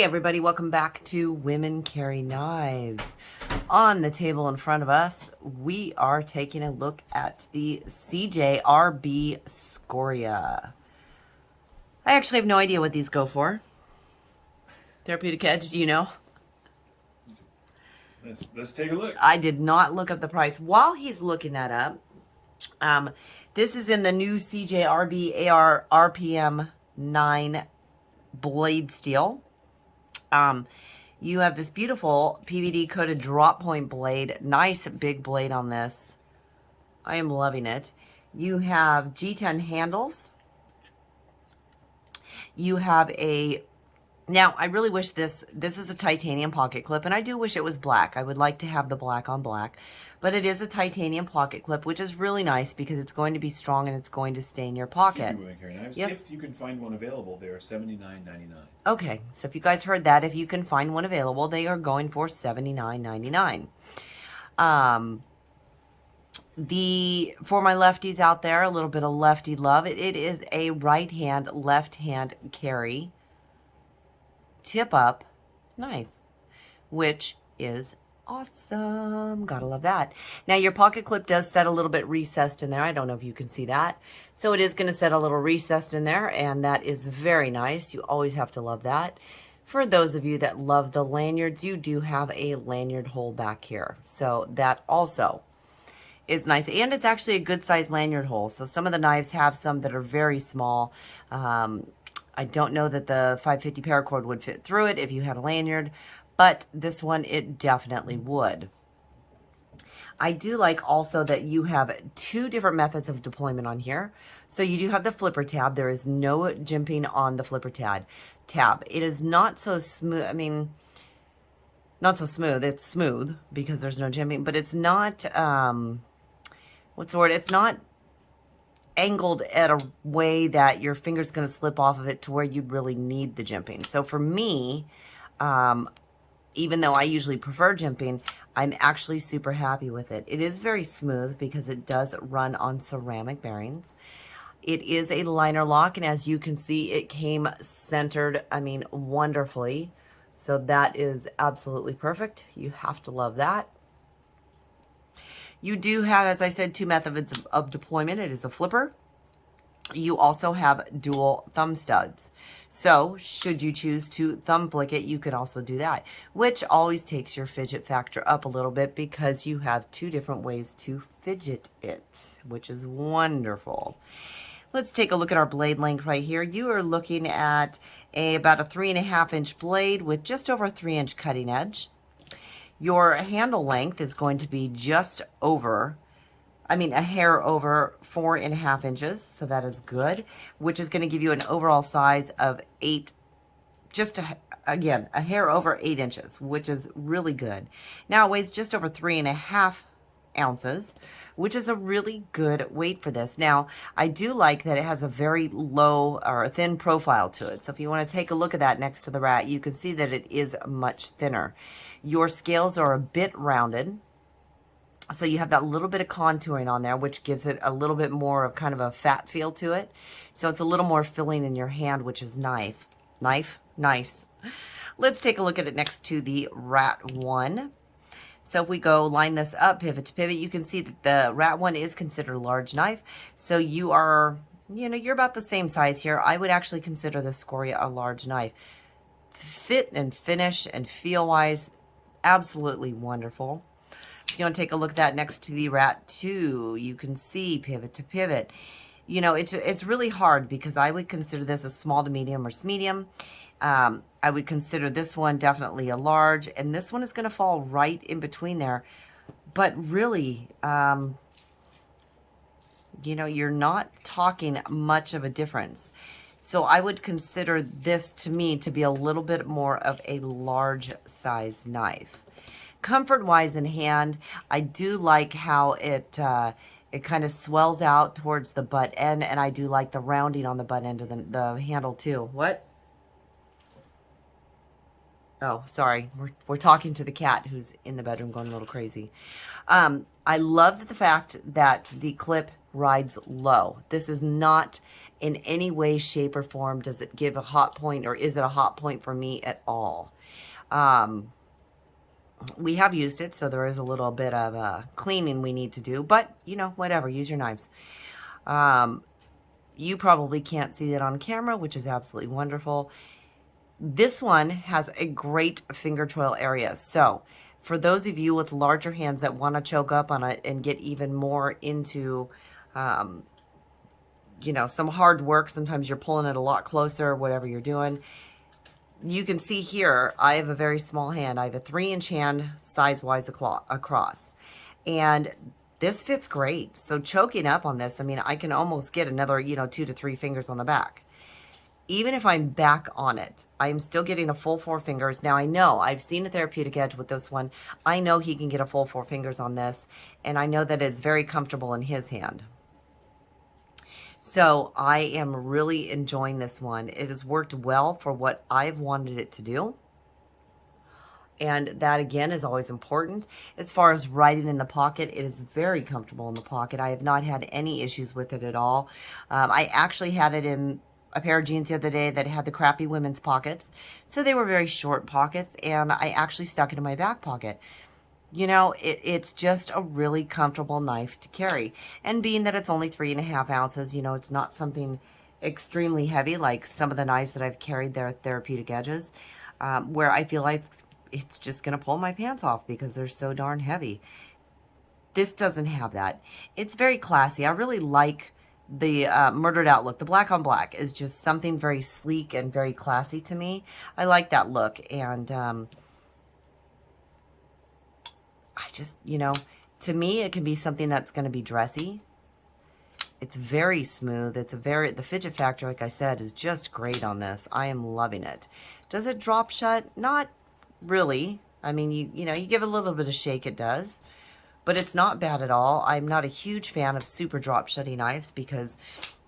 Hey everybody, welcome back to Women Carry Knives. On the table in front of us, we are taking a look at the CJRB Scoria. I actually have no idea what these go for. Therapeutic Edge, do you know? Let's take a look. I did not look up the price. While he's looking that up, this is in the new CJRB AR RPM 9 blade steel. You have this beautiful PVD coated drop point blade. Nice big blade on this. I am loving it. You have G10 handles. You have a, now I really wish this is a titanium pocket clip, and I do wish it was black. I would like to have the black on black, but it is a titanium pocket clip, which is really nice because it's going to be strong and it's going to stay in your pocket. Yes. If you can find one available, they are $79.99. Okay, so if you guys heard that, if you can find one available, they are going for $79.99. For my lefties out there, a little bit of lefty love. It is a right hand, left hand carry tip up knife, which is awesome. Gotta love that. Now your pocket clip does set a little bit recessed in there. I don't know if you can see that. So it is going to set a little recessed in there, and that is very nice. You always have to love that. For those of you that love the lanyards, you do have a lanyard hole back here. So that also is nice. And it's actually a good size lanyard hole. So some of the knives have some that are very small. I don't know that the 550 paracord would fit through it if you had a lanyard, but this one, it definitely would. I do like also that you have two different methods of deployment on here. So you do have the flipper tab. There is no jimping on the flipper tab. It is not so smooth. I mean, not so smooth. It's smooth because there's no jimping, but it's not, what's the word? It's not angled at a way that your finger's going to slip off of it to where you'd really need the jimping. So for me, even though I usually prefer jimping, I'm actually super happy with it. It is very smooth because it does run on ceramic bearings. It is a liner lock, and as you can see, it came centered, I mean, wonderfully. So that is absolutely perfect. You have to love that. You do have, as I said, two methods of deployment. It is a flipper. You also have dual thumb studs. So should you choose to thumb flick it, you can also do that, which always takes your fidget factor up a little bit because you have two different ways to fidget it, which is wonderful. Let's take a look at our blade length right here. You are looking at about a 3.5 inch blade with just over a 3-inch cutting edge. Your handle length is going to be just over, a hair over 4.5 inches. So that is good, which is going to give you an overall size of 8, again, a hair over 8 inches, which is really good. Now it weighs just over 3.5 ounces, which is a really good weight for this. Now, I do like that it has a very low or thin profile to it. So if you want to take a look at that next to the rat, you can see that it is much thinner. Your scales are a bit rounded. So you have that little bit of contouring on there, which gives it a little bit more of kind of a fat feel to it. So it's a little more filling in your hand, which is nice. Let's take a look at it next to the rat one. So if we go line this up, pivot to pivot, you can see that the rat one is considered a large knife. So you are, you're about the same size here. I would actually consider the Scoria a large knife. Fit and finish and feel-wise, absolutely wonderful. If you want to take a look at that next to the rat 2, you can see pivot to pivot. It's really hard because I would consider this a small to medium or medium. I would consider this one definitely a large, and this one is going to fall right in between there. But really, you're not talking much of a difference. So I would consider this, to me, to be a little bit more of a large size knife. Comfort-wise in hand, I do like how it kind of swells out towards the butt end, and I do like the rounding on the butt end of the handle too. What? Oh, sorry. We're talking to the cat who's in the bedroom going a little crazy. I love the fact that the clip rides low. This is not in any way, shape, or form does it give a hot point, or is it a hot point for me at all. We have used it, so there is a little bit of cleaning we need to do, but, you know, whatever, use your knives. You probably can't see it on camera, which is absolutely wonderful. This one has a great finger twirl area. So for those of you with larger hands that want to choke up on it and get even more into, you know, some hard work, sometimes you're pulling it a lot closer, whatever you're doing. You can see here, I have a very small hand. I have a 3-inch hand size-wise across. And this fits great. So choking up on this, I mean, I can almost get another, you know, 2 to 3 fingers on the back. Even if I'm back on it, I'm still getting a full 4 fingers. Now, I know I've seen a therapeutic edge with this one. I know he can get a full 4 fingers on this, and I know that it's very comfortable in his hand. So I am really enjoying this one. It has worked well for what I've wanted it to do. And that, again, is always important. As far as riding in the pocket, it is very comfortable in the pocket. I have not had any issues with it at all. I actually had it in a pair of jeans the other day that had the crappy women's pockets. So they were very short pockets, and I actually stuck it in my back pocket. You know, it's just a really comfortable knife to carry. And being that it's only 3.5 ounces, you know, it's not something extremely heavy like some of the knives that I've carried their therapeutic edges, where I feel like it's just going to pull my pants off because they're so darn heavy. This doesn't have that. It's very classy. I really like the murdered out look. The black on black is just something very sleek and very classy to me. I like that look. And I just, you know, to me, it can be something that's going to be dressy. It's very smooth. The fidget factor, like I said, is just great on this. I am loving it. Does it drop shut? Not really. I mean, you know, you give it a little bit of shake, it does. But it's not bad at all. I'm not a huge fan of super drop shutty knives because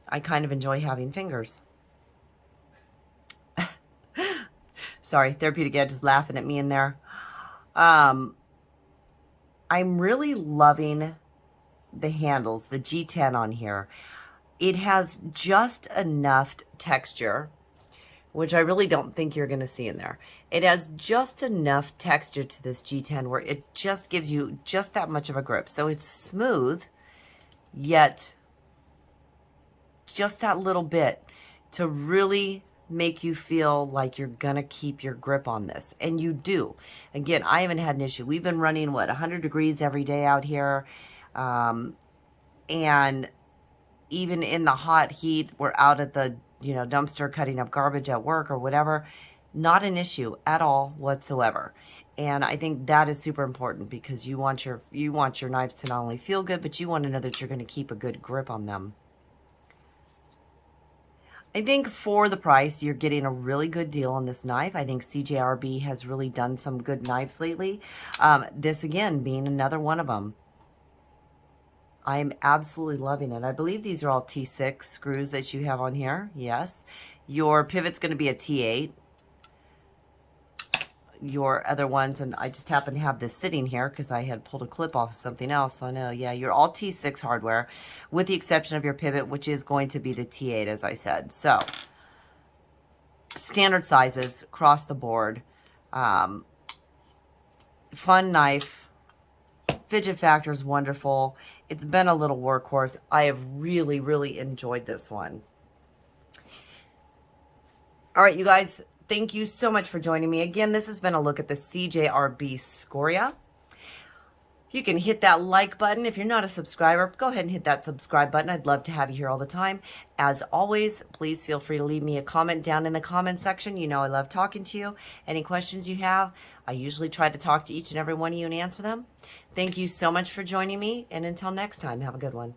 I kind of enjoy having fingers. Sorry, Therapeutic Edge is laughing at me in there. I'm really loving the handles, the G10 on here. It has just enough texture, which I really don't think you're going to see in there. It has just enough texture to this G10 where it just gives you just that much of a grip. So it's smooth, yet just that little bit to really make you feel like you're gonna keep your grip on this, and you do. Again, I haven't had an issue. We've been running, what, 100 degrees every day out here, and even in the hot heat, we're out at the, you know, dumpster cutting up garbage at work or whatever. Not an issue at all whatsoever. And I think that is super important because you want your knives to not only feel good, but you want to know that you're going to keep a good grip on them. I think for the price, you're getting a really good deal on this knife. I think CJRB has really done some good knives lately. This, again, being another one of them. I am absolutely loving it. I believe these are all T6 screws that you have on here. Yes. Your pivot's going to be a T8. Your other ones, and I just happen to have this sitting here because I had pulled a clip off of something else. So I know, yeah, you're all T6 hardware with the exception of your pivot, which is going to be the T8, as I said. So standard sizes across the board. Fun knife. Fidget factor is wonderful. It's been a little workhorse. I have really, really enjoyed this one. All right, you guys. Thank you so much for joining me. Again, this has been a look at the CJRB Scoria. You can hit that like button. If you're not a subscriber, go ahead and hit that subscribe button. I'd love to have you here all the time. As always, please feel free to leave me a comment down in the comment section. You know I love talking to you. Any questions you have, I usually try to talk to each and every one of you and answer them. Thank you so much for joining me, and until next time, have a good one.